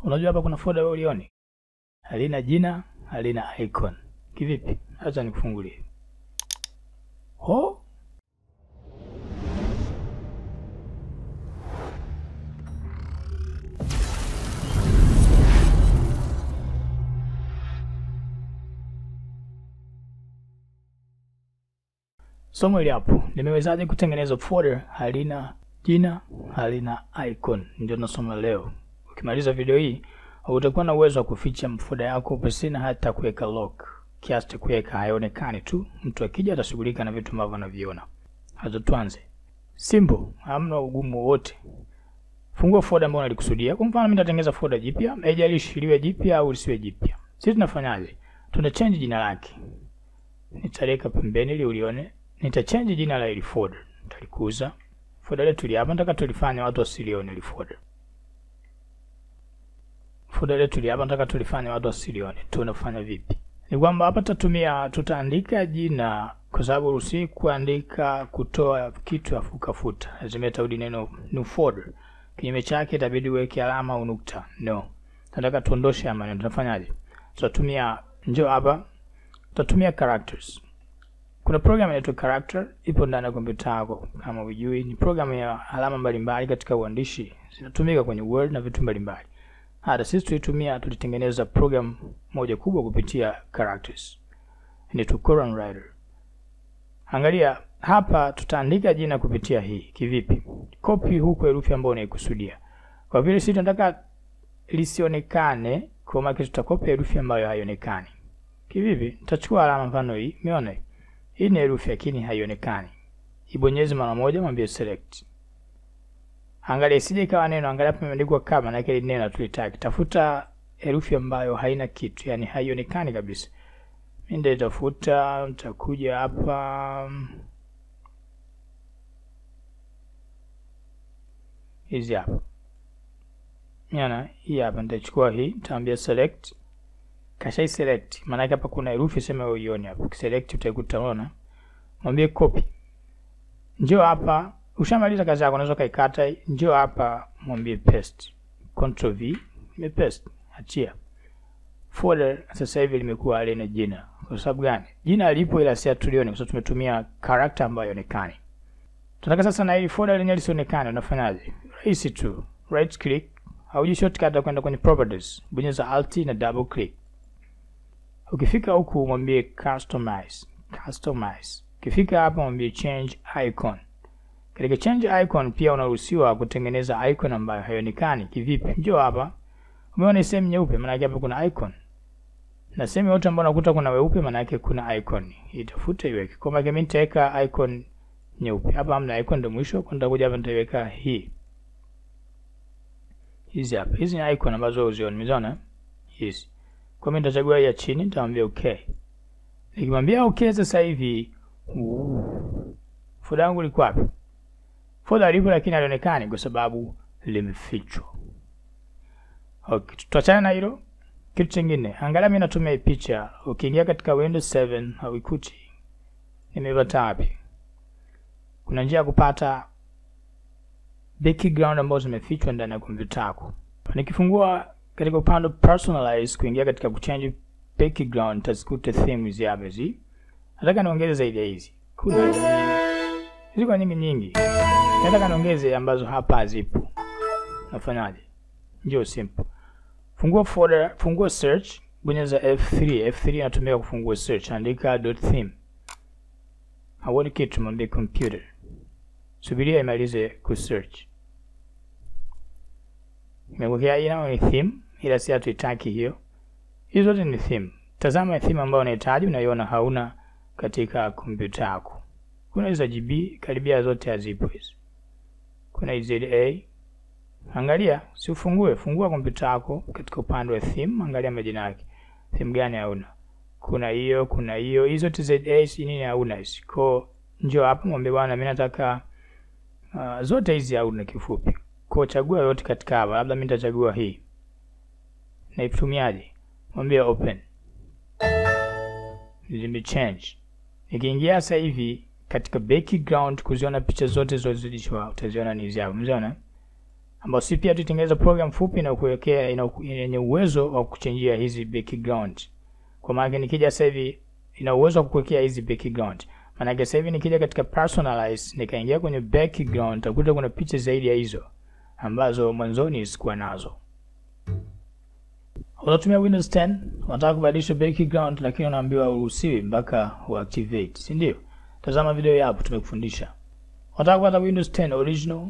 Unajua hapa kuna folder wewe ulioni? Halina jina, halina icon. Kivipi? Acha nikufungulie. Somo hili hapo, nimewezaje kutengeneza folder halina jina, halina icon. Ndio tunasoma leo. Ukimaliza video hii, utakuwa na uwezo wa kuficha folder yako pasina hata kuweka lock. Kiasi cha kuweka haionekani tu, mtu akija atashughulika na vitu ambavyo anaviona. Hata tuanze. Simple, hamna ugumu wote. Fungua folder ambayo unalikusudia. Kwa mfano mimi nitatengeneza folder jipya, haijalishi liwe jipya au lisiwe jipya. Sisi tunafanyaje? Tuna change jina lake. Nitaweka pembeni ili ulione. Nitachange jina la ile folder. Nitalikuza. Folder letu hapa nataka tulifanye watu wasilione ile folder. Folder letu hapa nataka tulifanye watu wasilione. Tunafanya vipi? Ni kwamba hapa tutaandika jina kwa sababu ruhusi kuandika kutoa kitu afu kafuta. Lazima itarudi neno new folder. Kinyume chake itabidi uweke alama au nukta. No. Nataka tuondoshe haya maneno. Tunafanyaje? Tutatumia njoo hapa. Tutatumia characters. Kuna program inaitwa character ipo ndani ya kompyuta yako kama unajui. Ni program ya alama mbalimbali katika uandishi. Zinatumika kwenye Word na vitu mbalimbali. Hata sisi tulitengeneza program moja kubwa kupitia characters. Inaitwa Column Writer. Angalia hapa tutaandika jina kupitia hii. Kivipi? Copy huko herufi ambayo unaikusudia. Kwa vile sisi tunataka lisionekane, kwa maana tutakopi herufi ambayo haionekani. Kivipi? Nitachukua alama mfano hii. Umeona? Hii ni herufi lakini haionekani. Ibonyeze mara moja, mwambie select. Angalia isije ikawa neno, angalia hapa imeandikwa kama na ile neno tulitaka. Tafuta herufi ambayo haina kitu, yani haionekani kabisa. Mimi ndio nitafuta, nitakuja hapa. Hizi hapa. Unaona? Hii hapa nitachukua hii, nitaambia select. Kasha select. Maana hapa kuna herufi sema uione hapo. Ukiselect utaikuta unaona. Mwambie copy. Njoo hapa. Ushamaliza kazi yako unaweza kaikata. Njoo hapa mwambie paste. Ctrl V, nimepaste. Achia. Folder sasa hivi limekuwa halina jina. Kwa sababu gani? Jina lipo ila si hatulioni kwa sababu tumetumia character ambayo haionekani. Tunataka sasa na hii folder lenyewe lisionekane, unafanyaje? Rahisi tu. Right click, au shortcut kwenda kwenye properties. Bonyeza alt na double click. Ukifika huku mwambie customize. Ukifika hapa mwambie change icon. Katika change icon pia unaruhusiwa kutengeneza icon ambayo haionekani. Kivipi? Njoo hapa. Umeona sehemu nyeupe, maana yake hapa kuna icon. Na sehemu yote ambayo unakuta kuna weupe, maana yake kuna icon. Itafuta iweke. Kwa maana mimi nitaweka icon nyeupe. Hapa hamna icon, ndio mwisho. Kwa nitakuja hapa nitaweka hii. Hizi hapa. Hizi ni icon ambazo uzione. Umeona? Hizi. Kwa mimi nitachagua ya chini, nitamwambia okay. Nikimwambia okay sasa hivi folder yangu liko wapi? Folder lipo lakini halionekani kwa sababu limefichwa. Okay, tutachana na hilo. Kitu kingine, angalia mimi natumia picha. Ukiingia katika Windows 7 hauikuti. Nimepata wapi? Kuna njia ya kupata background ambazo zimefichwa ndani ya kompyuta yako. Nikifungua katika upande personalize kuingia katika kuchange background tazikuta themes hapa hizi. Nataka niongeze zaidi ya hizi. Kuna ziko nyingi. Nataka niongeze ambazo hapa hazipo. Nafanyaje? Njoo simple. Fungua folder, fungua search, bonyeza F3. F3 inatumika kufungua search. Andika .theme. Hauoni kitu, mwambie computer. Subiria imalize ku search. Nimekuja ina ni theme, ila si hatuitaki hiyo. Hizo zote ni theme. Tazama theme ambayo unahitaji, unaiona hauna katika kompyuta yako. Kuna hizo GB karibia zote hazipo hizo. Kuna ZA. Angalia, si ufungue, fungua kompyuta yako katika upande wa theme, angalia majina yake. Theme gani hauna? Kuna hiyo, hizo zote ZA si nini hauna hizo. Kwa njoo hapo mwambie bwana mimi nataka zote hizi hauna kifupi. Kwa chagua yote katika hapa, labda mimi nitachagua hii. Na itumiaje? Mwambie open. Change. Nikiingia sasa hivi katika background kuziona picha zote zilizozidishwa utaziona ni hizi hapo. Umeona? ambapo si pia tutengeneza program fupi na kuwekea yenye uwezo wa kuchangia hizi background. Kwa maana nikija sasa hivi ina uwezo wa kuwekea hizi background. Maana sasa hivi nikija katika personalize nikaingia kwenye background utakuta kuna picha zaidi ya hizo ambazo mwanzoni sikuwa nazo. Unatumia Windows 10, unataka kubadilisha background lakini unaambiwa uruhusiwi mpaka uactivate, si ndio? Tazama video hapo tumekufundisha. Unataka kupata Windows 10 original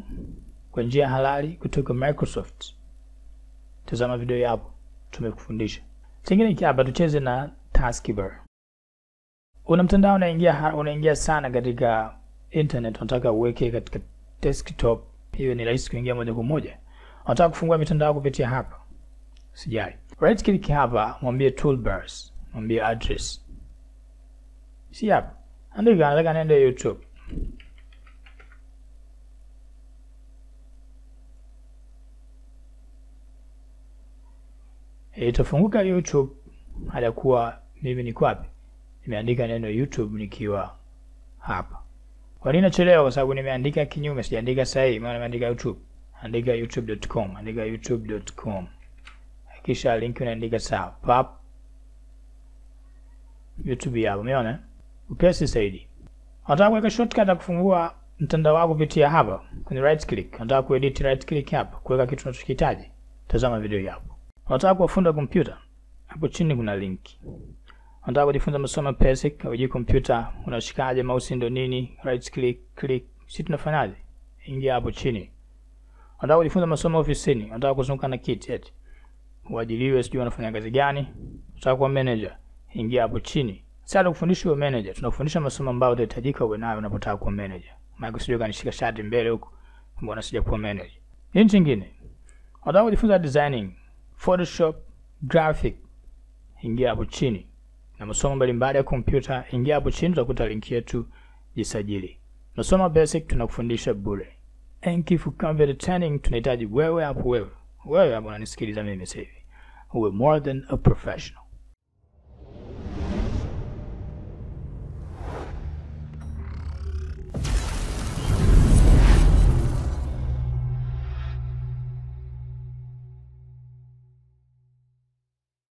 kwa njia halali kutoka Microsoft. Tazama video hapo tumekufundisha. Kingine hapa tucheze na taskbar. Una mtandao unaingia sana katika internet, unataka uweke katika desktop, hiyo ni rahisi kuingia moja kwa moja. Unataka kufungua mitandao kupitia hapa. Sijali. Right click hapa, mwambie toolbars, mwambie address. Si hapa. Andika nataka nenda YouTube. Itafunguka YouTube hali kuwa mimi niko wapi? Nimeandika neno YouTube nikiwa hapa. Kwa nini nachelewa? Kwa sababu nimeandika kinyume, sijaandika sahihi, maana nimeandika YouTube. Andika youtube.com, andika youtube.com. Kisha link unaandika sawa. Pap. YouTube hapo, umeona? Upesi zaidi. Unataka kuweka shortcut ya kufungua mtandao wako kupitia hapa kwenye right click. Unataka kuedit, right click hapa, kuweka kitu unachokihitaji. Tazama video hapo. Unataka kuwafunda kompyuta, hapo chini kuna link. Unataka kujifunza masomo basic au kompyuta, unashikaje mouse ndo nini, right click, sisi tunafanyaje? Ingia hapo chini. Unataka kujifunza masomo ofisini, unataka kuzunguka na kiti eti uajiliwe, sijui unafanya kazi gani, unataka kuwa manager, ingia hapo chini. Sasa tukufundisha uwe manager, tunakufundisha masomo ambayo utahitajika uwe nayo unapotaka kuwa manager. Maana sijui kanishika shati mbele huko, mbona sija kuwa manager. Nini kingine? Unataka kujifunza designing, Photoshop, graphic, ingia hapo chini. Na masomo mbalimbali ya kompyuta, ingia hapo chini utakuta link yetu, jisajili. Masomo basic tunakufundisha bure. Thank you for coming. Tunahitaji wewe hapo unanisikiliza mimi sasa hivi. Uwe more than a professional.